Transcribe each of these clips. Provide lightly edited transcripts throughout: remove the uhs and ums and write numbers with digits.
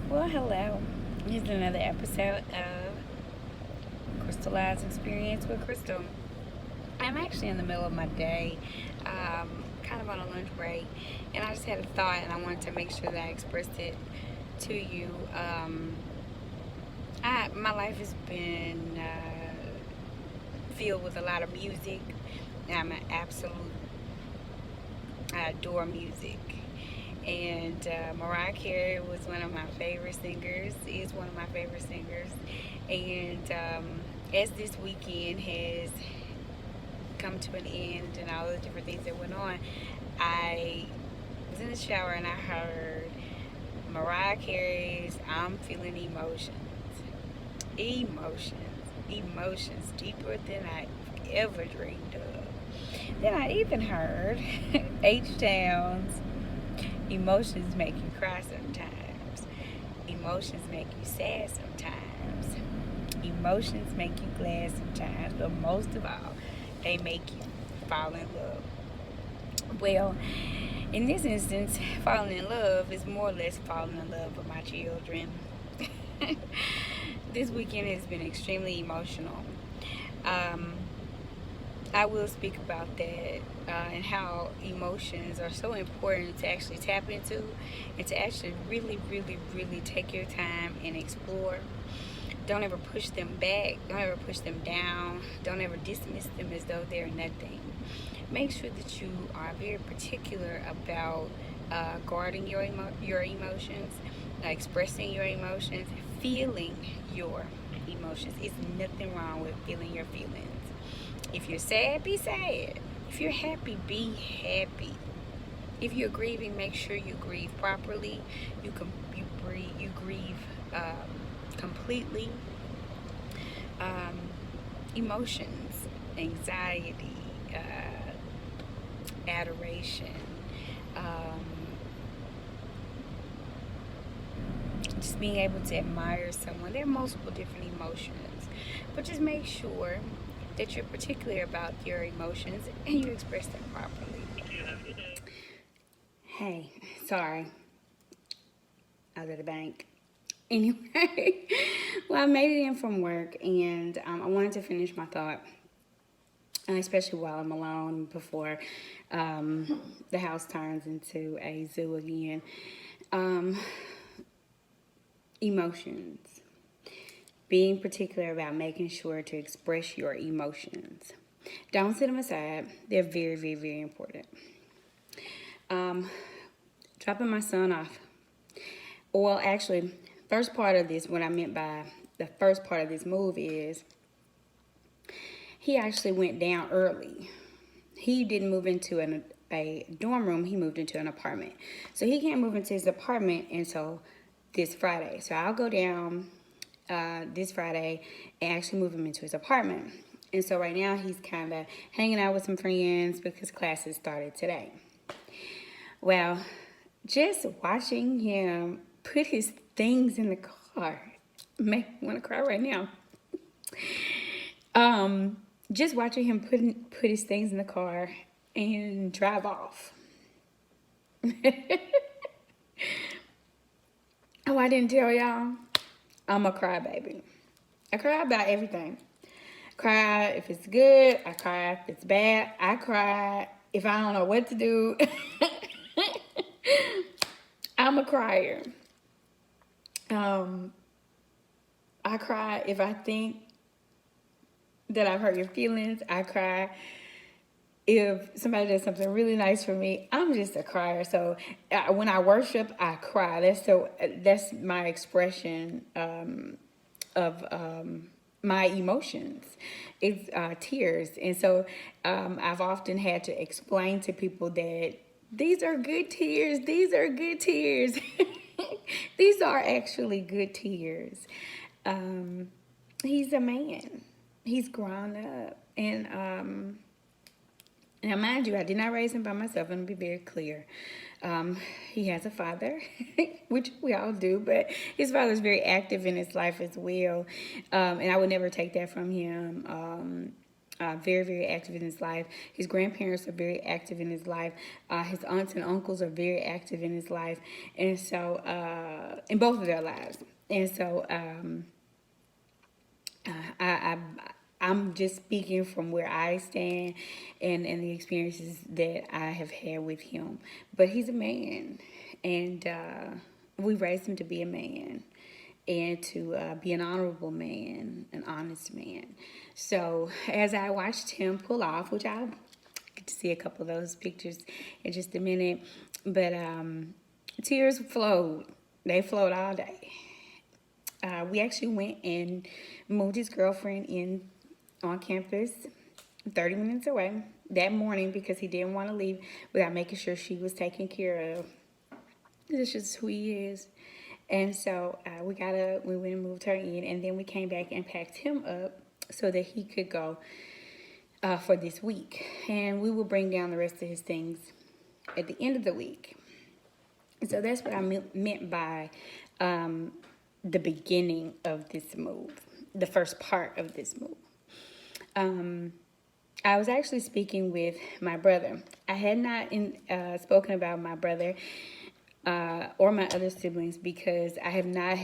Well, hello. Here's another episode of Crystallized Experience with Crystal. I'm actually in the middle of my day, kind of on a lunch break, and I just had a thought, and I wanted to make sure that I expressed it to you. My life has been filled with a lot of music. I'm an absolute, I adore music. And Mariah Carey was one of my favorite singers, is one of my favorite singers. And as this weekend has come to an end and all the different things that went on, I was in the shower and I heard Mariah Carey's I'm Feeling Emotions. Emotions deeper than I ever dreamed of. Then I even heard H Town's Emotions Make You Cry Sometimes. Emotions make you sad sometimes. Emotions make you glad sometimes. But most of all, they make you fall in love. Well, in this instance, falling in love is more or less falling in love with my children. This weekend has been extremely emotional. Um, I will speak about that and how emotions are so important to actually tap into and to actually really, really, really take your time and explore. Don't ever push them back. Don't ever push them down. Don't ever dismiss them as though they're nothing. Make sure that you are very particular about guarding your emotions, expressing your emotions, feeling your emotions. It's nothing wrong with feeling your feelings. If you're sad, be sad. If you're happy, be happy. If you're grieving, make sure you grieve properly. You grieve completely. Um, Emotions, anxiety, adoration, um, just being able to admire someone. There are multiple different emotions, but just make sure that you're particular about your emotions and you express them properly. Hey, sorry, I was at the bank. Anyway, well, I made it in from work and I wanted to finish my thought, especially while I'm alone before the house turns into a zoo again. Um, Emotions. Being particular about making sure to express your emotions. Don't set them aside. They're very, very, very important. Um, Dropping my son off. Well, actually, first part of this, what I meant by the first part of this move is he actually went down early. He didn't move into a dorm room. He moved into an apartment. So he can't move into his apartment until this Friday. So I'll go down this Friday and actually move him into his apartment. And so right now he's kind of hanging out with some friends because classes started today. Well, just watching him put his things in the car make me want to cry right now. Um, just watching him put his things in the car and drive off. Oh, I didn't tell y'all. I'm a crybaby. I cry about everything. Cry if it's good. I cry if it's bad. I cry if I don't know what to do. I'm a crier. Um, I cry if I think that I've hurt your feelings. I cry if somebody does something really nice for me. I'm just a crier. So when I worship, I cry. That's my expression of my emotions. It's tears, and so I've often had to explain to people that these are good tears. These are good tears. These are actually good tears. Um, he's a man. He's grown up, and now, mind you, I did not raise him by myself. Let me be very clear. He has a father, which we all do, but his father is very active in his life as well. And I would never take that from him. very, very active in his life. His grandparents are very active in his life. His aunts and uncles are very active in his life. And so, in both of their lives. And so, I I'm just speaking from where I stand and the experiences that I have had with him. But he's a man, and we raised him to be a man and to be an honorable man, an honest man. So as I watched him pull off, which I'll get to see a couple of those pictures in just a minute, but tears flowed. They flowed all day. We actually went and moved his girlfriend in on campus 30 minutes away that morning because he didn't want to leave without making sure she was taken care of. This is who he is. And so we went and moved her in, and then we came back and packed him up so that he could go for this week. And we will bring down the rest of his things at the end of the week. So that's what I meant by the beginning of this move, the first part of this move. I was actually speaking with my brother. I had not spoken about my brother or my other siblings because I have not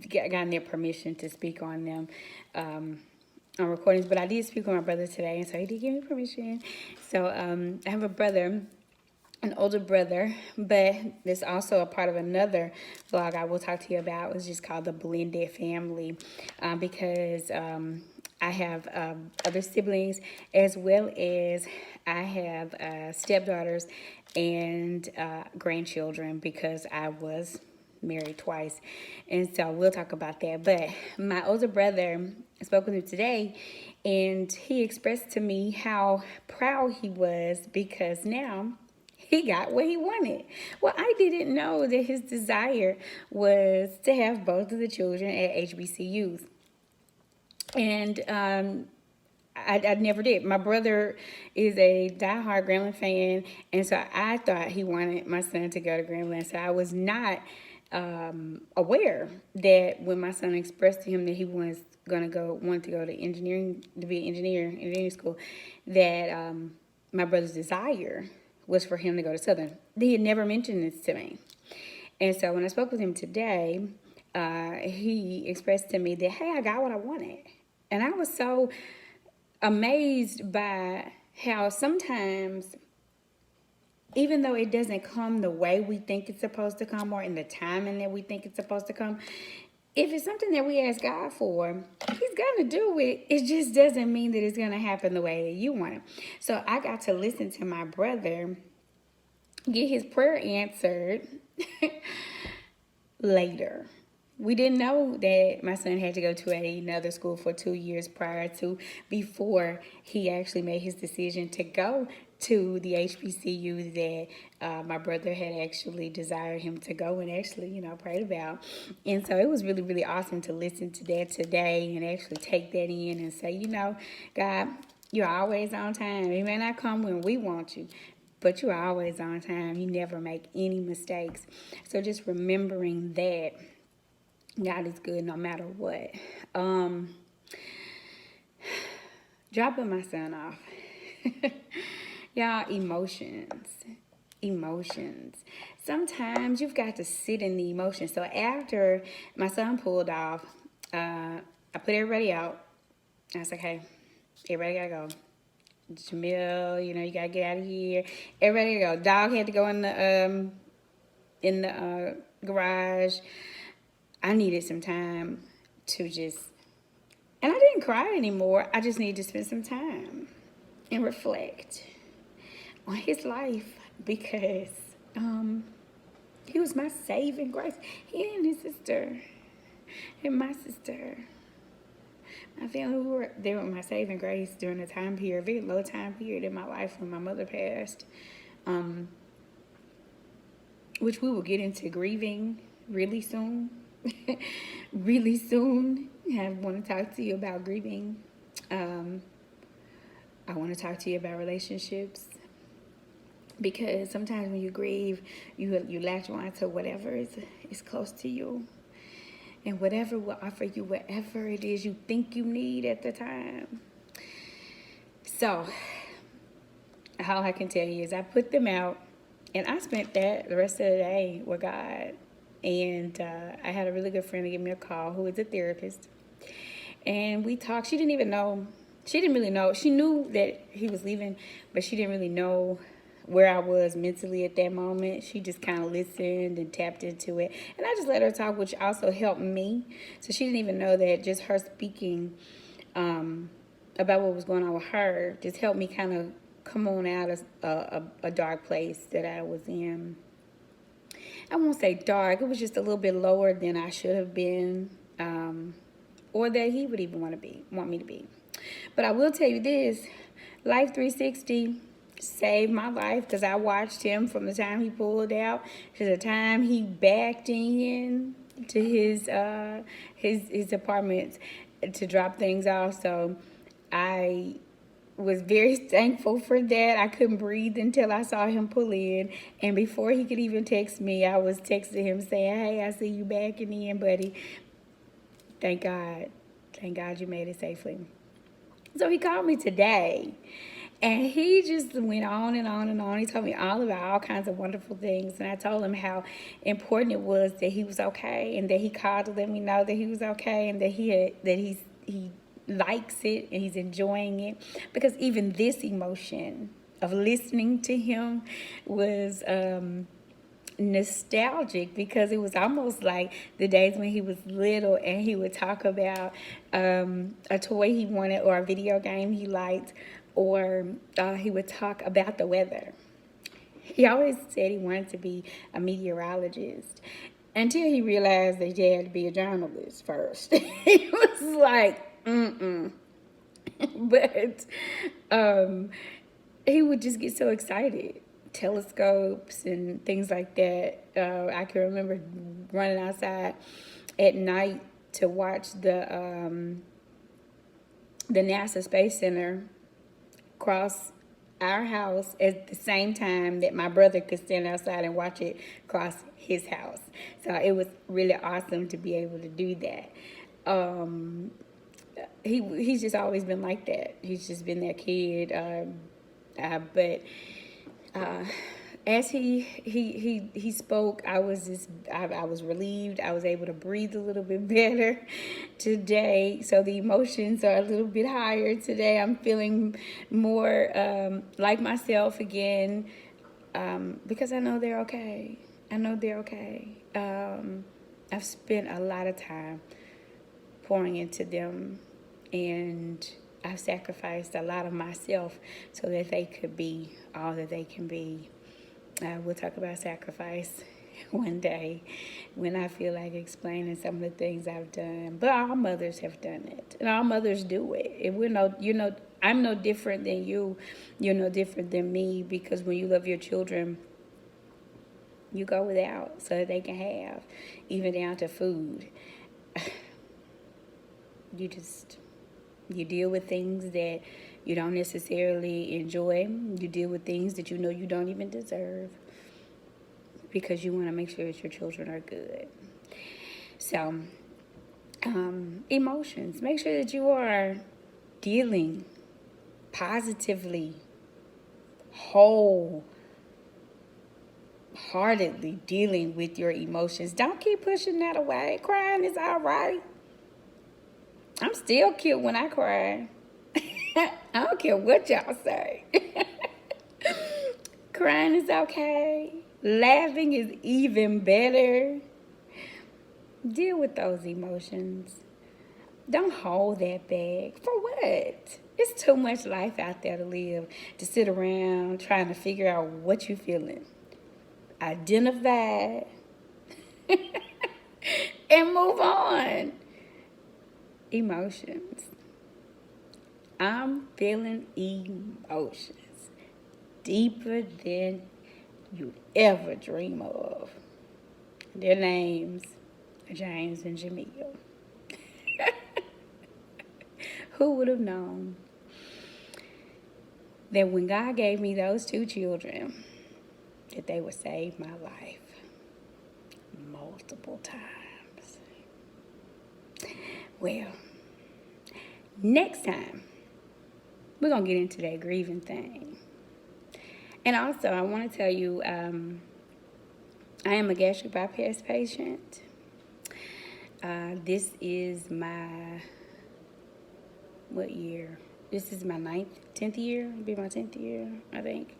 gotten their permission to speak on them on recordings. But I did speak with my brother today, and so he did give me permission. So I have a brother, an older brother, but there's also a part of another vlog I will talk to you about. It's just called The Blended Family because I have other siblings as well as I have stepdaughters and grandchildren because I was married twice. And so we'll talk about that. But my older brother, I spoke with him today, and he expressed to me how proud he was because now he got what he wanted. Well, I didn't know that his desire was to have both of the children at HBCUs. And I never did. My brother is a diehard Grambling fan, and so I thought he wanted my son to go to Grambling. So I was not aware that when my son expressed to him that he wanted to go to engineering, to be an engineering school, that my brother's desire was for him to go to Southern. He had never mentioned this to me. And so when I spoke with him today, he expressed to me that, hey, I got what I wanted. And I was so amazed by how sometimes, even though it doesn't come the way we think it's supposed to come or in the timing that we think it's supposed to come, if it's something that we ask God for, he's going to do it. It just doesn't mean that it's going to happen the way that you want it. So I got to listen to my brother get his prayer answered later. We didn't know that my son had to go to another school for 2 years before he actually made his decision to go to the HBCU that my brother had actually desired him to go and actually, prayed about. And so it was really, really awesome to listen to that today and actually take that in and say, God, you're always on time. It may not come when we want you, but you're always on time. You never make any mistakes. So just remembering that God is good no matter what. Dropping my son off. Y'all, emotions. Sometimes you've got to sit in the emotions. So after my son pulled off, I put everybody out. I was like, hey, everybody gotta go. Jamil, you gotta get out of here. Everybody gotta go. Dog had to go in the garage. I needed some time to and I didn't cry anymore. I just needed to spend some time and reflect on his life because he was my saving grace. He and his sister and my sister. My family were there with my saving grace during a very low time period in my life when my mother passed, which we will get into grieving really soon. Really soon. I want to talk to you about grieving. I want to talk to you about relationships because sometimes when you grieve, you latch on to whatever is close to you. And whatever will offer you whatever it is you think you need at the time. So, all I can tell you is I put them out, and I spent the rest of the day with God. And I had a really good friend to give me a call who is a therapist. And we talked. She didn't even know. She didn't really know. She knew that he was leaving, but she didn't really know where I was mentally at that moment. She just kind of listened and tapped into it. And I just let her talk, which also helped me. So she didn't even know that just her speaking about what was going on with her just helped me kind of come on out of a dark place that I was in. I won't say dark. It was just a little bit lower than I should have been, or that he would even want me to be. But I will tell you this: Life 360 saved my life because I watched him from the time he pulled out to the time he backed in to his apartment to drop things off. So I was very thankful for that. I couldn't breathe until I saw him pull in. And before he could even text me, I was texting him saying, "Hey, I see you backing in, buddy. Thank God. Thank God you made it safely." So he called me today. And he just went on and on and on. He told me all about all kinds of wonderful things. And I told him how important it was that he was okay, and that he called to let me know that he was okay, and that he likes it and he's enjoying it. Because even this emotion of listening to him was nostalgic, because it was almost like the days when he was little and he would talk about a toy he wanted or a video game he liked, or he would talk about the weather. He always said he wanted to be a meteorologist until he realized that he had to be a journalist first. He was like, mm-mm. But he would just get so excited. Telescopes and things like that. I can remember running outside at night to watch the NASA Space Center cross our house at the same time that my brother could stand outside and watch it cross his house. So it was really awesome to be able to do that. He's just always been like that. He's just been that kid. But as he spoke, I was relieved. I was able to breathe a little bit better today. So the emotions are a little bit higher today. I'm feeling more like myself again, because I know they're okay. I know they're okay. I've spent a lot of time pouring into them, and I've sacrificed a lot of myself so that they could be all that they can be. We'll talk about sacrifice one day when I feel like explaining some of the things I've done. But all mothers have done it, and all mothers do it. And I'm no different than you. You're no different than me, because when you love your children, you go without so that they can have, even down to food. You deal with things that you don't necessarily enjoy. You deal with things that you know you don't even deserve, because you want to make sure that your children are good. So, emotions. Make sure that you are dealing positively, wholeheartedly dealing with your emotions. Don't keep pushing that away. Crying is all right. I'm still cute when I cry. I don't care what y'all say. Crying is okay. Laughing is even better. Deal with those emotions. Don't hold that back. For what? It's too much life out there to live, to sit around trying to figure out what you're feeling. Identify and move on. Emotions. I'm feeling emotions deeper than you ever dream of. Their names are James and Jamil. Who would have known that when God gave me those two children, that they would save my life multiple times? Well, next time we're going to get into that grieving thing. And also, I want to tell you, I am a gastric bypass patient. This is my, what year? This is my 10th year. It'll be my 10th year, I think.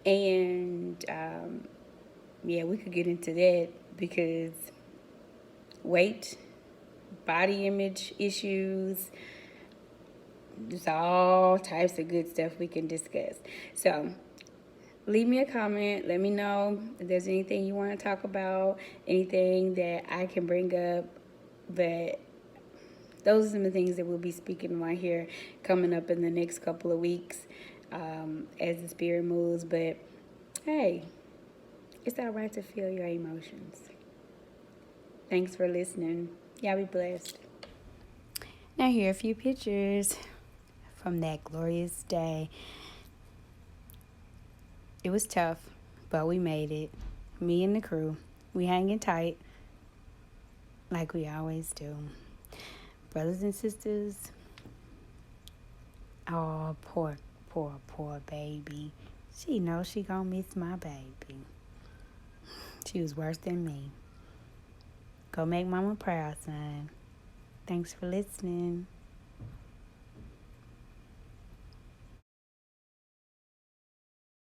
And yeah, we could get into that because weight, body image issues, there's all types of good stuff we can discuss. So leave me a comment. Let me know if there's anything you want to talk about, anything that I can bring up. But those are some of the things that we'll be speaking on here coming up in the next couple of weeks as the spirit moves. But hey, it's all right to feel your emotions. Thanks for listening. Y'all be blessed. Now here are a few pictures from that glorious day. It was tough, but we made it. Me and the crew. We hanging tight like we always do. Brothers and sisters, oh, poor baby. She knows she gonna miss my baby. She was worse than me. Go make mama proud, son. Thanks for listening.